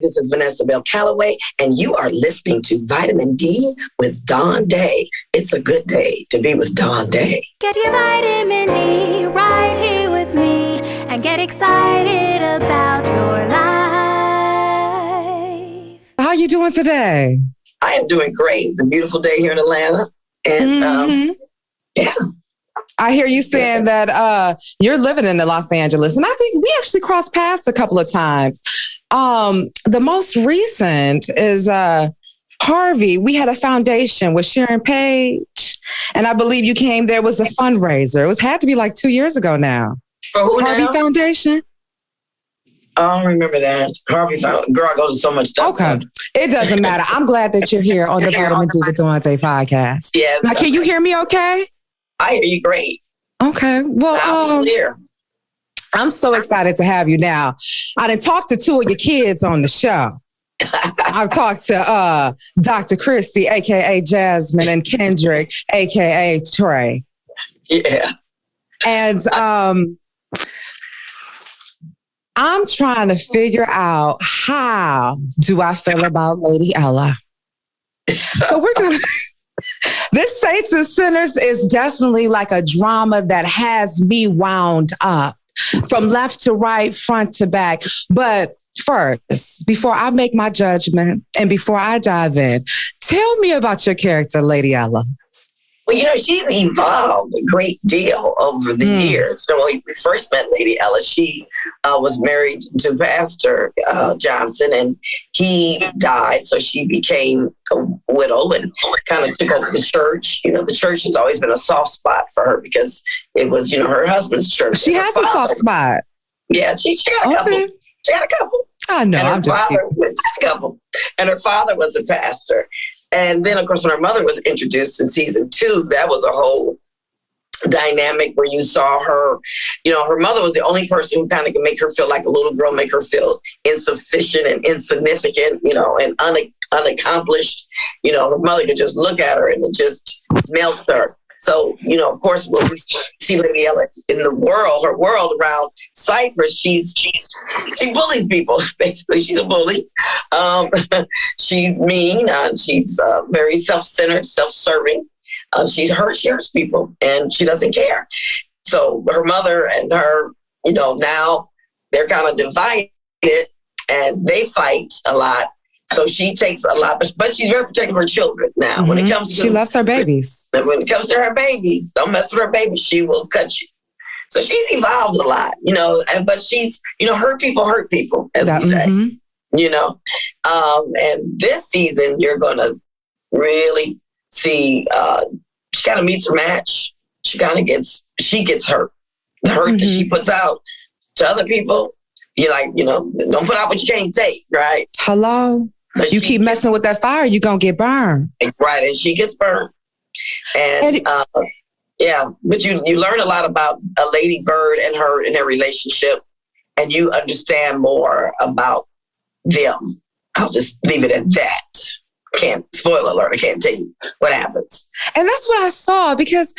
This is Vanessa Calloway, and you are listening to Vitamin D with Dawn Dai. It's a good day to be with Dawn Dai. Get your vitamin D right here with me and get excited about your life. How are you doing today? I am doing great. It's a beautiful day here in Atlanta. And yeah. I hear you saying that you're living in Los Angeles, and I think we actually crossed paths a couple of times. The most recent is Harvey. We had a foundation with Sharon Page, and I believe you came there was a fundraiser. Had to be like 2 years ago now. For who Harvey now? Foundation. I don't remember that. Harvey Foundation. Girl, I go to so much stuff. Okay. It doesn't matter. I'm glad that you're here on the Vitamin D with Dawn Dai podcast. Yes. Now, can you hear me okay? I hear you great. Okay. Well, here. I'm so excited to have you now. I done talked to two of your kids on the show. I've talked to Dr. Christy, a.k.a. Jasmine, and Kendrick, a.k.a. Trey. Yeah. And I'm trying to figure out how do I feel about Lady Ella. So we're going to... This Saints and Sinners is definitely like a drama that has me wound up from left to right, front to back. But first, before I make my judgment and before I dive in, tell me about your character, Lady Ella. Well, she's evolved a great deal over the years. So when we first met Lady Ella, she was married to Pastor Johnson, and he died. So she became a widow and kind of took over the church. The church has always been a soft spot for her because it was, her husband's church. She has a soft spot. Yeah, she got a couple. She had a couple. I know. And her father was a pastor. And then, of course, when her mother was introduced in season 2, that was a whole dynamic where you saw her, her mother was the only person who kind of could make her feel like a little girl, make her feel insufficient and insignificant, and unaccomplished. Her mother could just look at her and it just melts her. So, of course, when we see Lady Ella in the world, her world around Cyprus, she bullies people. Basically, she's a bully. She's mean. She's very self-centered, self-serving. She hurts people, and she doesn't care. So her mother and her, now they're kind of divided, and they fight a lot. So she takes a lot, but she's very protective of her children now. Mm-hmm. When it comes to she loves her babies. When it comes to her babies, don't mess with her babies. She will cut you. So she's evolved a lot, but she's, hurt people, as we say, and this season you're going to really see, she kind of meets her match. She gets hurt. The hurt that she puts out to other people, you're like, don't put out what you can't take, right? Hello? But you keep messing with that fire, you're going to get burned. Right, and she gets burned. And but you learn a lot about a Lady Bird and their relationship, and you understand more about them. I'll just leave it at that. Spoiler alert, I can't tell you what happens. And that's what I saw because,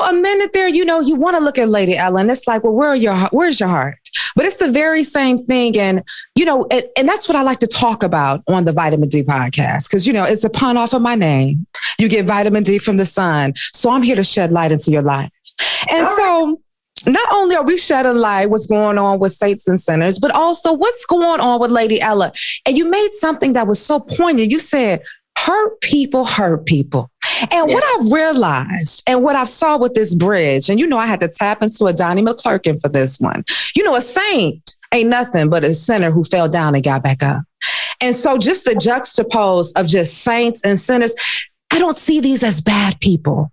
a minute there, you want to look at Lady Ella and it's like, well, where's your heart? But it's the very same thing. And, and that's what I like to talk about on the Vitamin D podcast. Because, it's a pun off of my name. You get vitamin D from the sun. So I'm here to shed light into your life. And so not only are we shedding light what's going on with Saints and Sinners, but also what's going on with Lady Ella. And you made something that was so poignant. You said, hurt people. And what I've realized and what I've saw with this bridge, and I had to tap into a Donnie McClurkin for this one. A saint ain't nothing but a sinner who fell down and got back up. And so just the juxtapose of just saints and sinners, I don't see these as bad people.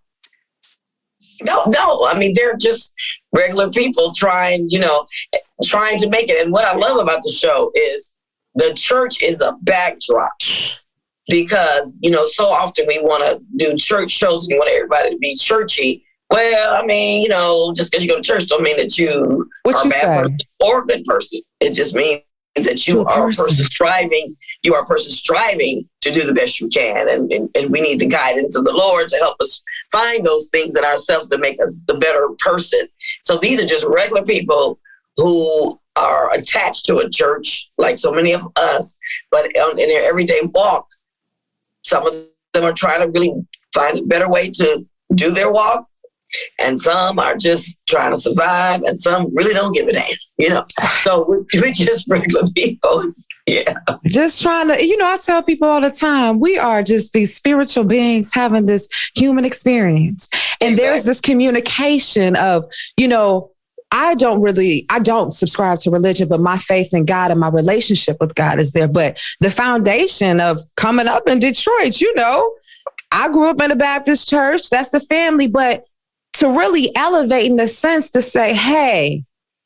No. I mean, they're just regular people trying to make it. And what I love about the show is the church is a backdrop. Because, so often we want to do church shows and you want everybody to be churchy. Well, I mean, just because you go to church don't mean that you are a bad person or a good person. It just means that you are a person striving. You are a person striving to do the best you can. And we need the guidance of the Lord to help us find those things in ourselves to make us the better person. So these are just regular people who are attached to a church, like so many of us, but in their everyday walk, some of them are trying to really find a better way to do their walk. And some are just trying to survive, and some really don't give a damn, So we're just regular people. Yeah. Just trying to, I tell people all the time, we are just these spiritual beings having this human experience. And There's this communication of, I don't subscribe to religion, but my faith in God and my relationship with God is there. But the foundation of coming up in Detroit, I grew up in a Baptist church. That's the family. But to really elevate in the sense to say, hey,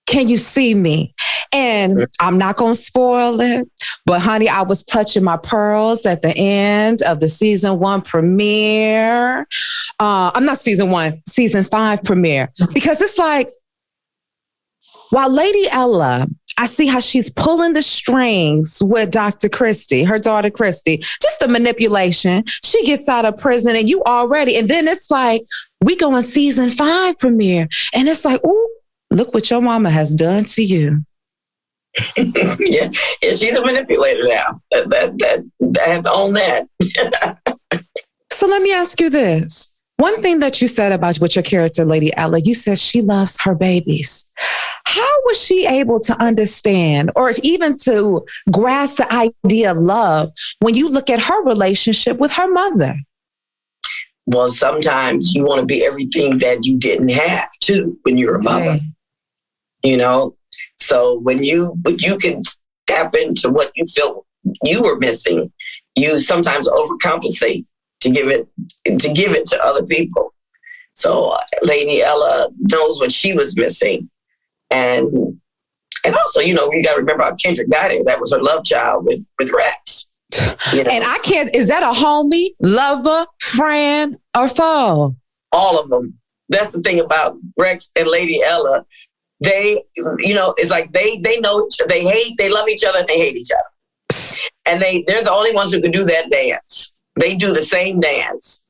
can you see me? And I'm not going to spoil it, but honey, I was clutching my pearls at the end of the season 1 premiere. I'm not season 1, season 5 premiere, because it's like, while Lady Ella, I see how she's pulling the strings with Dr. Christie, her daughter Christie, just the manipulation. She gets out of prison and and then it's like, we go in season 5 premiere and it's like, ooh, look what your mama has done to you. Yeah, she's a manipulator now. I have to own that. So let me ask you this. One thing that you said about with your character, Lady Ella, you said she loves her babies. How was she able to understand or even to grasp the idea of love when you look at her relationship with her mother? Well, sometimes you want to be everything that you didn't have too when you're a mother. So when you can tap into what you feel you were missing, you sometimes overcompensate to give it to other people. So Lady Ella knows what she was missing. And also, you got to remember how Kendrick got here. That was her love child with Rex. And I can't, is that a homie, lover, friend, or foe? All of them. That's the thing about Rex and Lady Ella. They, it's like they know, they love each other and they hate each other. And they're the only ones who can do that dance. They do the same dance.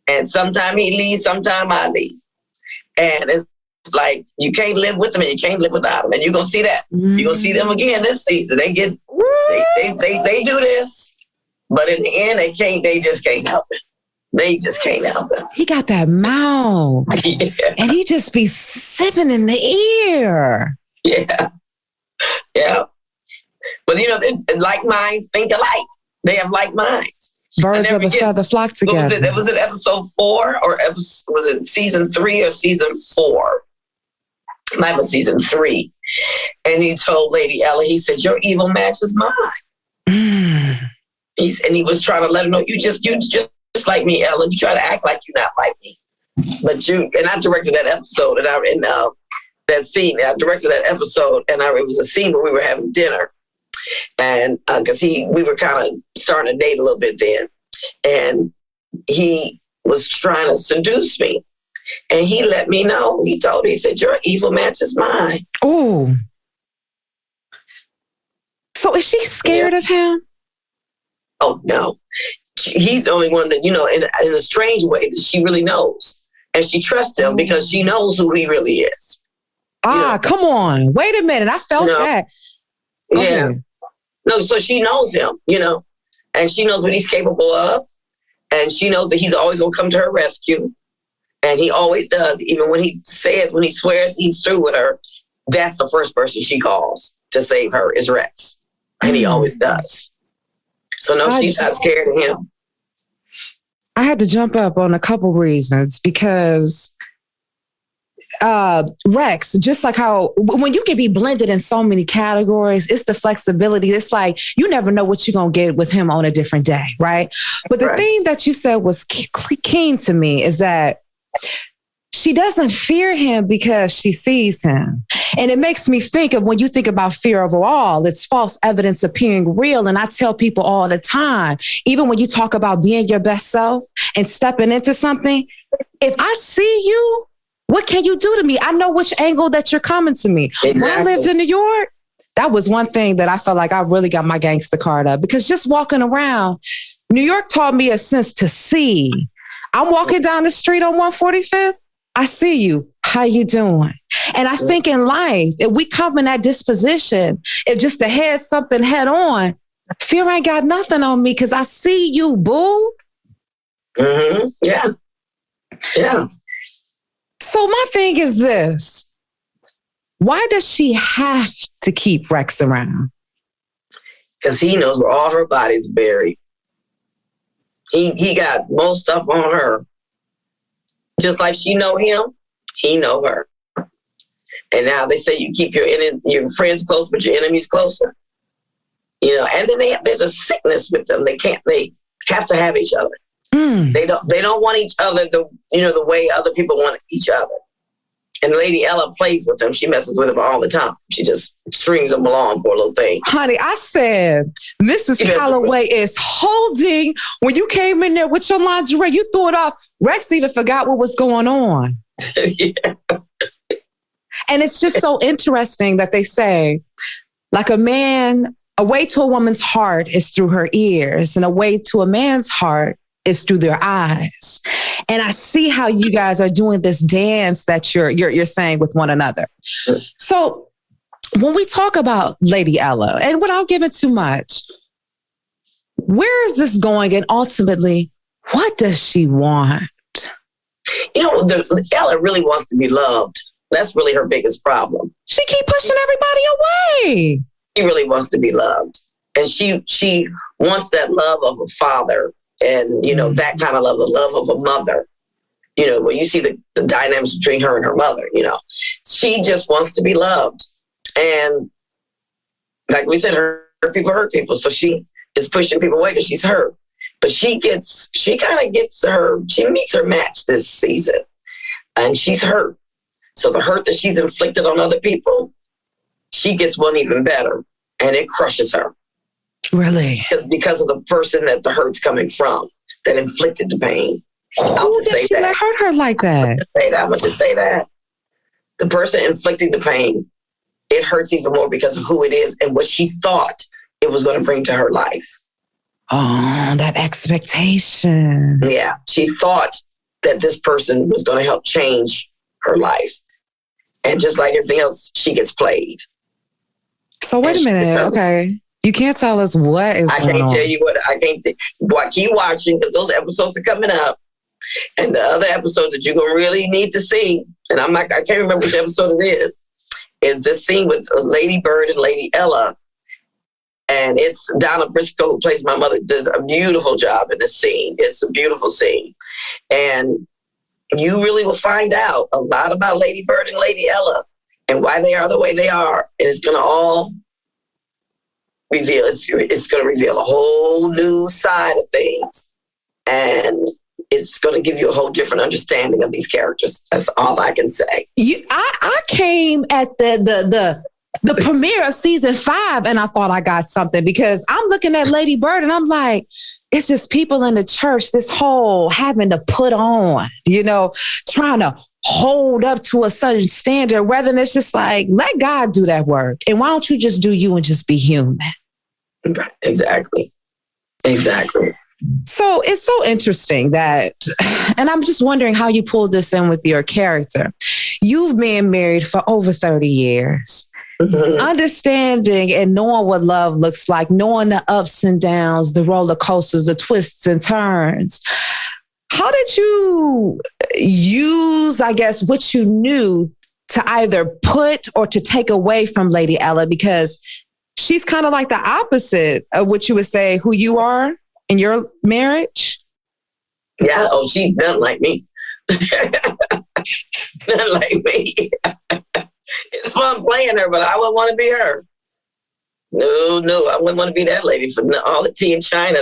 And sometimes he leaves, sometimes I leave. And it's like, you can't live with them and you can't live without them. And you're going to see that. You're going to see them again this season. They do this, but in the end, they just can't help it. They just can't help it. He got that mouth. Yeah. And he just be sipping in the ear. Yeah. Yeah. But like minds think alike. They have like minds. Birds of a feather flock together. Was it episode 4 or was it season 3 or season 4? Might be season 3. And he told Lady Ella, he said, your evil matches mine. He was trying to let her know, you just like me, Ella. You try to act like you're not like me. But I directed that episode and that scene. I directed that episode and it was a scene where we were having dinner. And because we were kind of starting to date a little bit then. And he was trying to seduce me. And he let me know. He said, your evil matches mine. Oh. So is she scared of him? Oh, no. He's the only one that, in a strange way that she really knows. And she trusts him because she knows who he really is. Come on. Wait a minute. I felt that. Go ahead. No, so she knows him, and she knows what he's capable of. And she knows that he's always going to come to her rescue. And he always does. Even when he swears he's through with her, that's the first person she calls to save her is Rex. And he always does. So no, she's not scared of him. I had to jump up on a couple reasons because Rex, just like how when you can be blended in so many categories, it's the flexibility. It's like you never know what you're going to get with him on a different day, right? But the thing that you said was keen to me is that she doesn't fear him because she sees him. And it makes me think of when you think about fear overall, it's false evidence appearing real. And I tell people all the time, even when you talk about being your best self and stepping into something, if I see you, what can you do to me? I know which angle that you're coming to me. Exactly. When I lived in New York, that was one thing that I felt like I really got my gangster card up because just walking around, New York taught me a sense to see. I'm walking down the street on 145th. I see you. How you doing? And I think in life, if we come in that disposition, if just to head something head on, fear ain't got nothing on me because I see you, boo. Mm-hmm. Yeah. Yeah. So my thing is this. Why does she have to keep Rex around? Because he knows where all her body's buried. He got most stuff on her. Just like she know him, he know her. And now they say you keep your friends close, but your enemies closer. You know, and then there's a sickness with them. They have to have each other. Mm. They don't want each other the way other people want each other. And Lady Ella plays with him. She messes with him all the time. She just strings him along, poor little thing. Honey, I said, Mrs. Calloway is holding. When you came in there with your lingerie, you threw it off. Rex even forgot what was going on. Yeah. And it's just so interesting that they say, like a way to a woman's heart is through her ears, and a way to a man's heart is through their eyes. And I see how you guys are doing this dance that you're saying with one another. So when we talk about Lady Ella, and without giving too much, where is this going? And ultimately, what does she want? You know, Ella really wants to be loved. That's really her biggest problem. She keep pushing everybody away. She really wants to be loved. And she wants that love of a father. And, you know, that kind of love, the love of a mother, you know, where you see the dynamics between her and her mother, you know, she just wants to be loved. And like we said, her people hurt people. So she is pushing people away because she's hurt. But she meets her match this season, and she's hurt. So the hurt that she's inflicted on other people, she gets one even better, and it crushes her. Really? Because of the person that the hurt's coming from, that inflicted the pain. Who did she let hurt her like that? I'm going to say that. The person inflicting the pain, it hurts even more because of who it is and what she thought it was going to bring to her life. Oh, that expectation. Yeah. She thought that this person was going to help change her life. And just like everything else, she gets played. So wait a minute. Okay. You can't tell us what is going on. I can't tell you what. Keep watching because those episodes are coming up. And the other episode that you're going to really need to see, and I can't remember which episode it is this scene with Lady Bird and Lady Ella. And it's Donna Briscoe, who plays my mother, does a beautiful job in this scene. It's a beautiful scene. And you really will find out a lot about Lady Bird and Lady Ella and why they are the way they are. And it's going to all reveal, it's going to reveal a whole new side of things. And it's going to give you a whole different understanding of these characters. That's all I can say. I came at the premiere of season 5 and I thought I got something because I'm looking at Lady Bird and I'm like, it's just people in the church, this whole having to put on, you know, trying to hold up to a certain standard, rather than it's just like, let God do that work. And why don't you just do you and just be human? Exactly. So it's so interesting that, and I'm just wondering how you pulled this in with your character. You've been married for over 30 years. Mm-hmm. Understanding and knowing what love looks like, knowing the ups and downs, the roller coasters, the twists and turns. How did you use, I guess, what you knew to either put or to take away from Lady Ella? Because she's kind of like the opposite of what you would say who you are in your marriage. Yeah. Oh, she doesn't like me. Not like me. It's fun playing her, but I wouldn't want to be her. No, I wouldn't want to be that lady for all the tea in China.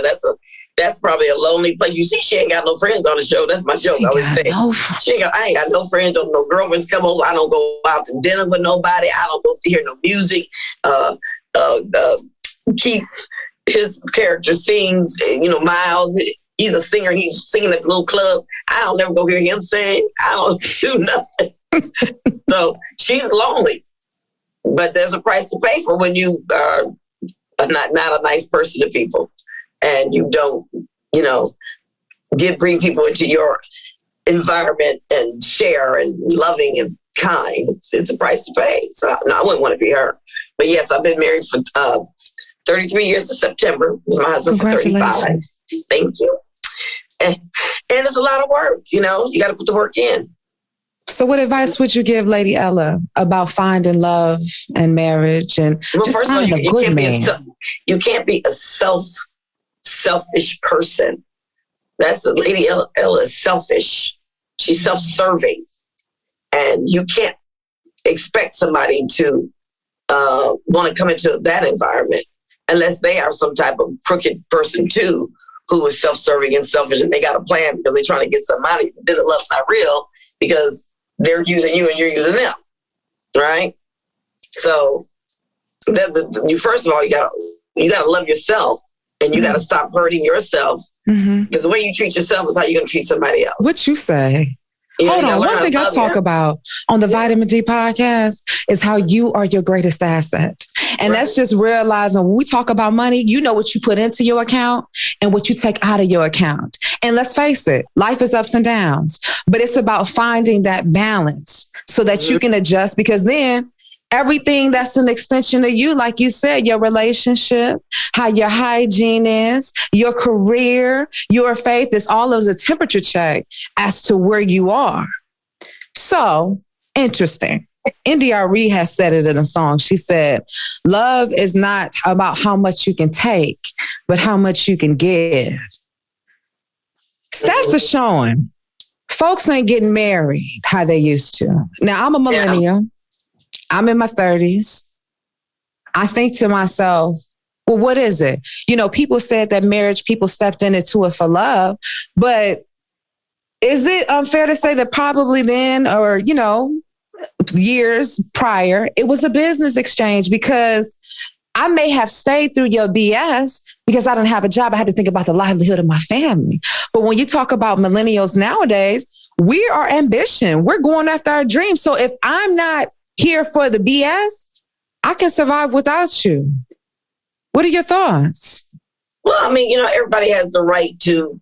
That's probably a lonely place. You see, she ain't got no friends on the show. That's my joke. I always say, I ain't got no friends, no girlfriends come over. I don't go out to dinner with nobody. I don't go to hear no music. Keith, his character sings, Miles, he's a singer. He's singing at the little club. I don't never go hear him sing. I don't do nothing. So she's lonely, but there's a price to pay for when you are not a nice person to people, and you don't, bring people into your environment and share and loving and kind. It's a price to pay. So no, I wouldn't want to be her. But yes, I've been married for 33 years in September with my husband for 35. Thank you. And it's a lot of work, you know, you got to put the work in. So what advice would you give Lady Ella about finding love and marriage and just finding a good man? You can't be a selfish person. That's Lady Ella is selfish. She's self-serving. And you can't expect somebody to want to come into that environment unless they are some type of crooked person too, who is self-serving and selfish, and they got a plan because they're trying to get some money. Then the love's not real because they're using you and you're using them, right? So you first of all, you gotta love yourself, and you gotta stop hurting yourself, because the way you treat yourself is how you're gonna treat somebody else. What you say? Hold on. One thing I talk about on the Vitamin D podcast is how you are your greatest asset. And that's just realizing when we talk about money, you know what you put into your account and what you take out of your account. And let's face it, life is ups and downs, but it's about finding that balance so that you can adjust, because then everything that's an extension of you, like you said, your relationship, how your hygiene is, your career, your faith, is all of a temperature check as to where you are. So interesting. 𝘠𝘪𝘵𝘩 has said it in a song. She said, love is not about how much you can take, but how much you can give. Stats are showing folks ain't getting married how they used to. Now, I'm a millennial. Yeah. I'm in my 30s. I think to myself, well, what is it? You know, people said that marriage, people stepped into it for love, but is it unfair to say that probably then, or, you know, years prior, it was a business exchange? Because I may have stayed through your BS because I didn't have a job. I had to think about the livelihood of my family. But when you talk about millennials nowadays, we are ambition. We're going after our dreams. So if I'm not here for the BS, I can survive without you. What are your thoughts? Well, I mean, you know, everybody has the right to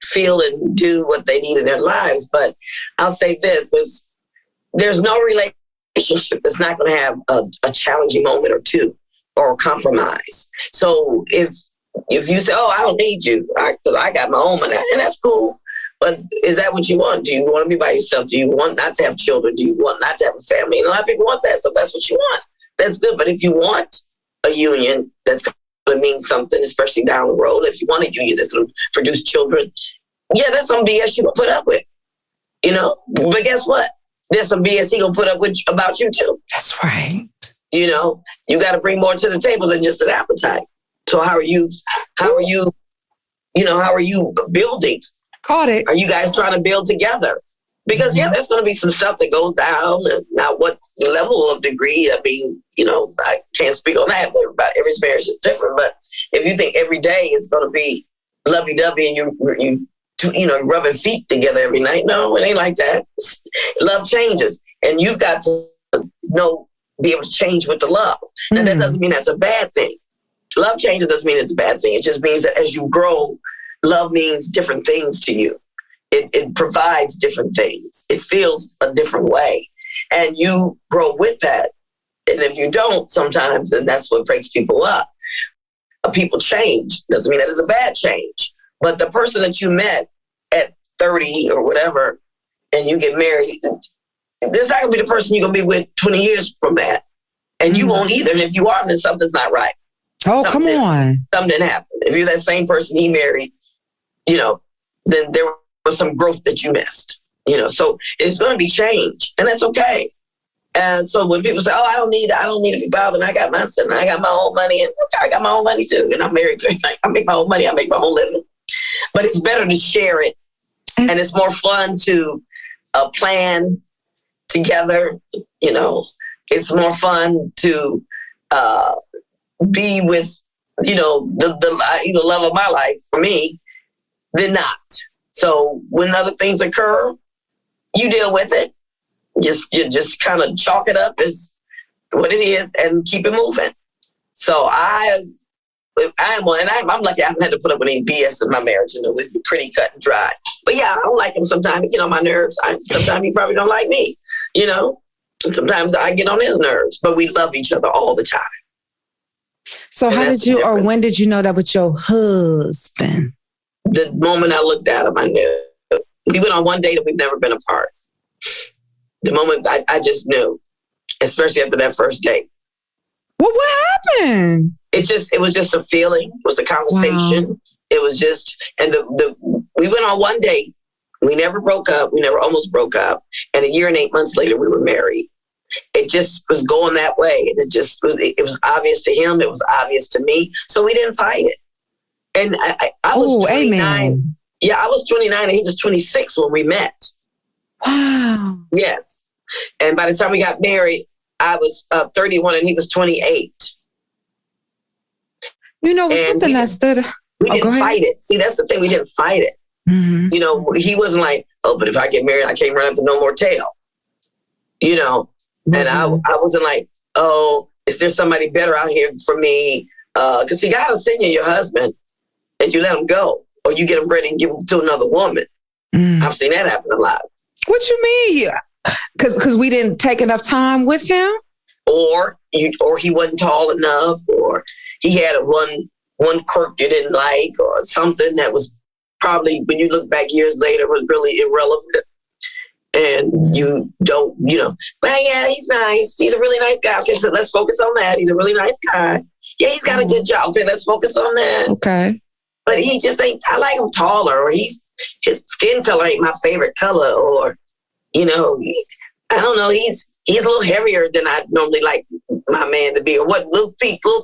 feel and do what they need in their lives. But I'll say this, there's no relationship that's not going to have a challenging moment or two or a compromise. So if you say, oh, I don't need you because I got my own money, and that's cool. But is that what you want? Do you want to be by yourself? Do you want not to have children? Do you want not to have a family? And a lot of people want that. So if that's what you want, that's good. But if you want a union that's going to mean something, especially down the road, if you want a union that's going to produce children, yeah, that's some BS you going to put up with, you know? But guess what? There's some BS he going to put up with about you too. That's right. You know, you got to bring more to the table than just an appetite. So how are you building? Caught it. Are you guys trying to build together? Because, yeah, there's going to be some stuff that goes down. And now what level of degree, I mean, you know, I can't speak on that. But every marriage is different. But if you think every day is going to be lovey-dovey and you rubbing feet together every night, no, it ain't like that. Love changes. And you've got to be able to change with the love. Now, that doesn't mean that's a bad thing. Love changes doesn't mean it's a bad thing. It just means that as you grow, love means different things to you. It provides different things. It feels a different way. And you grow with that. And if you don't sometimes, then that's what breaks people up. People change. Doesn't mean that it's a bad change. But the person that you met at 30 or whatever, and you get married, this not going to be the person you're going to be with 20 years from that. And you won't either. And if you are, then something's not right. Oh, come on. Something didn't happen. If you're that same person he married, you know, then there was some growth that you missed, you know, so it's going to be change, and that's okay. And so when people say, oh, I don't need to be bothered, I got my son, I got my own money, and okay, I got my own money too, and I'm married, I make my own money, I make my own living, but it's better to share it, and it's more fun to plan together, you know, it's more fun to be with, you know, the love of my life for me, than not. So when other things occur, you deal with it. You just kind of chalk it up as what it is and keep it moving. So I'm lucky I haven't had to put up with any BS in my marriage. You know, we'd be pretty cut and dry. But yeah, I don't like him sometimes. He get on my nerves. Sometimes he probably don't like me, And sometimes I get on his nerves. But we love each other all the time. So how did you, or when did you know that with your husband? The moment I looked at him, I knew. We went on one date and we've never been apart. The moment I just knew, especially after that first date. Well, what happened? It was just a feeling. It was a conversation. Wow. It was just, and we went on one date. We never broke up. We never almost broke up. And a year and 8 months later, we were married. It just was going that way. And it was obvious to him. It was obvious to me. So we didn't fight it. And I was 29. Amen. Yeah, I was 29 and he was 26 when we met. Wow. Yes. And by the time we got married, I was 31 and he was 28. Something that stood... We didn't fight it. See, that's the thing. We didn't fight it. Mm-hmm. He wasn't like, oh, but if I get married, I can't run after no more tail. Mm-hmm. And I wasn't like, oh, is there somebody better out here for me? Because see, God will send you your husband and you let him go. Or you get him ready and give him to another woman. Mm. I've seen that happen a lot. What you mean? Because we didn't take enough time with him? Or he wasn't tall enough, or he had one quirk you didn't like, or something that was probably, when you look back years later, was really irrelevant. And you don't, but yeah, he's nice. He's a really nice guy. Okay, so let's focus on that. He's a really nice guy. Yeah, he's got a good job. Okay, let's focus on that. Okay. But he just ain't, I like him taller, or his skin color ain't my favorite color, or, I don't know, he's a little heavier than I normally like my man to be, or what little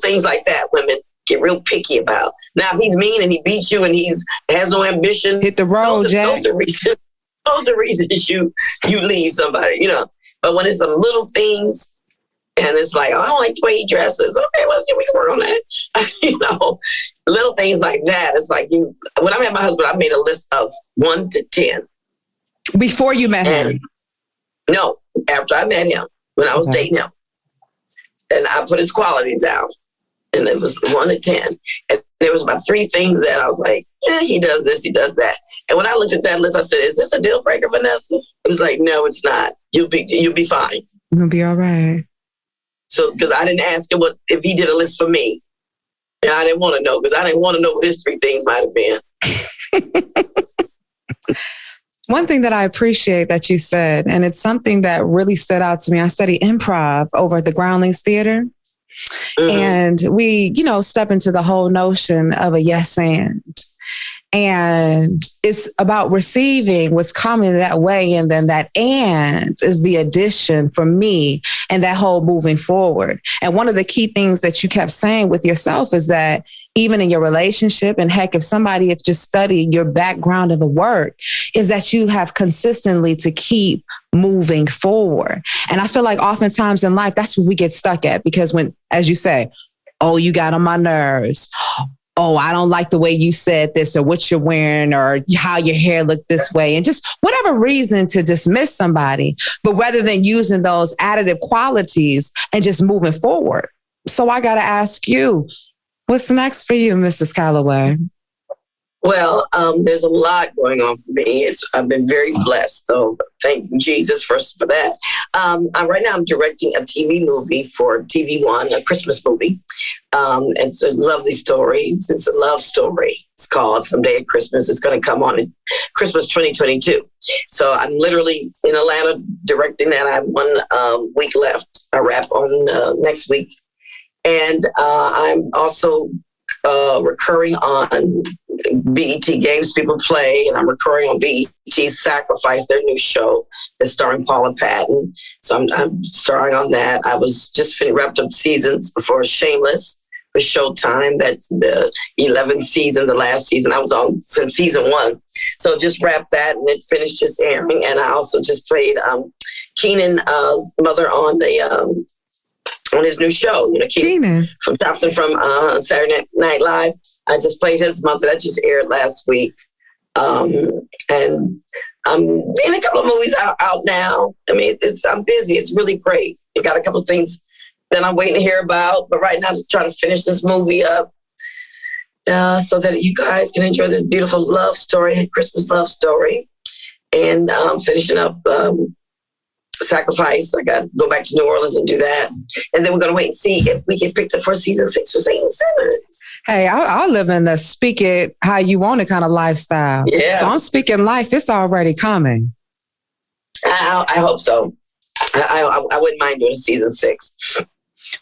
things like that women get real picky about. Now, if he's mean and he beats you and has no ambition, hit the road, Jack. Those are reasons you leave somebody, But when it's some little things and it's like, oh, I don't like the way he dresses. Okay, well, we can work on that. Little things like that. It's like when I met my husband, I made a list of 1 to 10. Before you met him? No, after I met him, when I was dating him. And I put his qualities out. And it was 1 to 10. And there was about 3 things that I was like, he does this, he does that. And when I looked at that list, I said, is this a deal breaker, Vanessa? It was like, no, it's not. You'll be fine. You'll be all right. So, because I didn't ask him if he did a list for me. And I didn't want to know, because I didn't want to know what his 3 things might have been. One thing that I appreciate that you said, and it's something that really stood out to me. I studied improv over at the Groundlings Theater. Mm-hmm. And we, step into the whole notion of a yes and. And it's about receiving what's coming that way. And then that and is the addition for me and that whole moving forward. And one of the key things that you kept saying with yourself is that even in your relationship, and heck, if just studied your background of the work, is that you have consistently to keep moving forward. And I feel like oftentimes in life, that's what we get stuck at, because when, as you say, oh, you got on my nerves. Oh, I don't like the way you said this, or what you're wearing, or how your hair looked this way, and just whatever reason to dismiss somebody, but rather than using those additive qualities and just moving forward. So I got to ask you, what's next for you, Mrs. Calloway? Well, there's a lot going on for me. I've been very blessed. So thank Jesus first for that. Right now I'm directing a TV movie for TV One, a Christmas movie. It's a lovely story. It's a love story. It's called Someday at Christmas. It's going to come on in Christmas 2022. So I'm literally in Atlanta directing that. I have 1 week left. I wrap on next week. And I'm also recurring on BET Games People Play, and I'm recurring on BET's Sacrifice, their new show that's starring Paula Patton. So I'm starring on that. I was just wrapped up seasons before Shameless for Showtime. That's the 11th season, the last season. I was on since season 1. So just wrapped that, and it finished just airing. And I also just played Keenan's mother on his new show, Keenan from Thompson from Saturday Night Live. I just played his mother. That just aired last week. And I'm in a couple of movies out now. I mean, I'm busy. It's really great. I got a couple of things that I'm waiting to hear about. But right now, I'm just trying to finish this movie up. so that you guys can enjoy this beautiful love story, Christmas love story. And finishing up Sacrifice. I got to go back to New Orleans and do that. And then we're going to wait and see if we get picked up for season 6 for St. Sinners. Hey, I'll live in the speak it how you want it kind of lifestyle. Yeah. So I'm speaking life. It's already coming. I hope so. I wouldn't mind doing a season 6.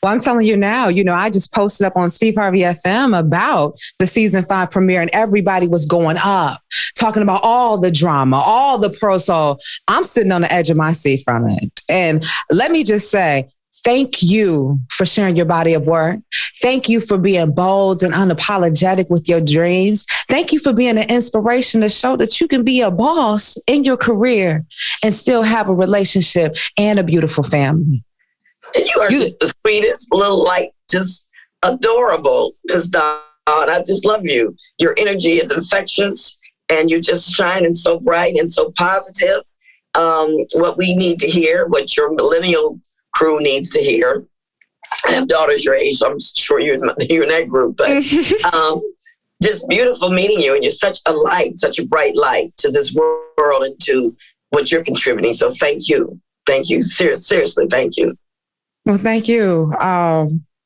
Well, I'm telling you now, I just posted up on Steve Harvey FM about the season 5 premiere, and everybody was going up, talking about all the drama, all the pros. So I'm sitting on the edge of my seat from it. And let me just say, thank you for sharing your body of work. Thank you for being bold and unapologetic with your dreams. Thank you for being an inspiration to show that you can be a boss in your career and still have a relationship and a beautiful family. And you are just the sweetest, little light, just adorable. Just Dawn, I just love you. Your energy is infectious, and you're just shining so bright and so positive. What we need to hear, what your millennial crew needs to hear. I have daughters your age, so I'm sure you're in that group. But just beautiful meeting you, and you're such a light, such a bright light to this world and to what you're contributing. So thank you. Thank you. Seriously, thank you. Well, thank you.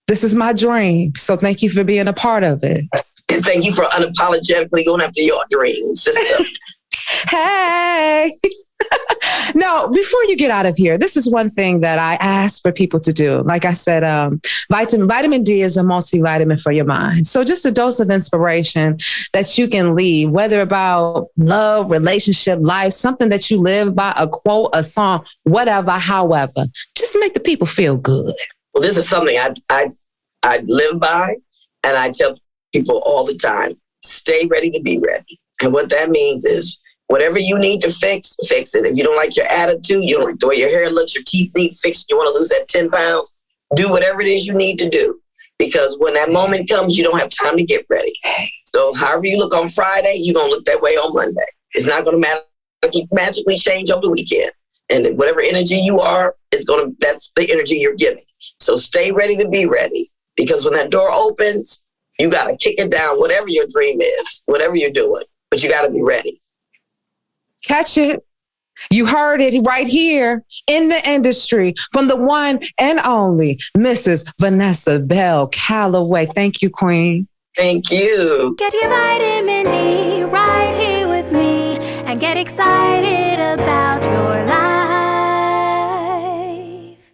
This is my dream. So thank you for being a part of it. And thank you for unapologetically going after your dreams, sister. Hey. Now, before you get out of here, this is one thing that I ask for people to do. Like I said, vitamin D is a multivitamin for your mind. So just a dose of inspiration that you can leave, whether about love, relationship, life, something that you live by, a quote, a song, whatever, however, just make the people feel good. Well, this is something I live by, and I tell people all the time, stay ready to be ready. And what that means is, whatever you need to fix it. If you don't like your attitude, you don't like the way your hair looks, your teeth need fixed, you want to lose that 10 pounds, do whatever it is you need to do. Because when that moment comes, you don't have time to get ready. So however you look on Friday, you're going to look that way on Monday. It's not going to magically change over the weekend. And whatever energy you are, that's the energy you're giving. So stay ready to be ready. Because when that door opens, you got to kick it down, whatever your dream is, whatever you're doing. But you got to be ready. Catch it. You heard it right here in the industry from the one and only Mrs. Vanessa Bell Calloway. Thank you, Queen. Thank you. Get your vitamin D right here with me and get excited about your life.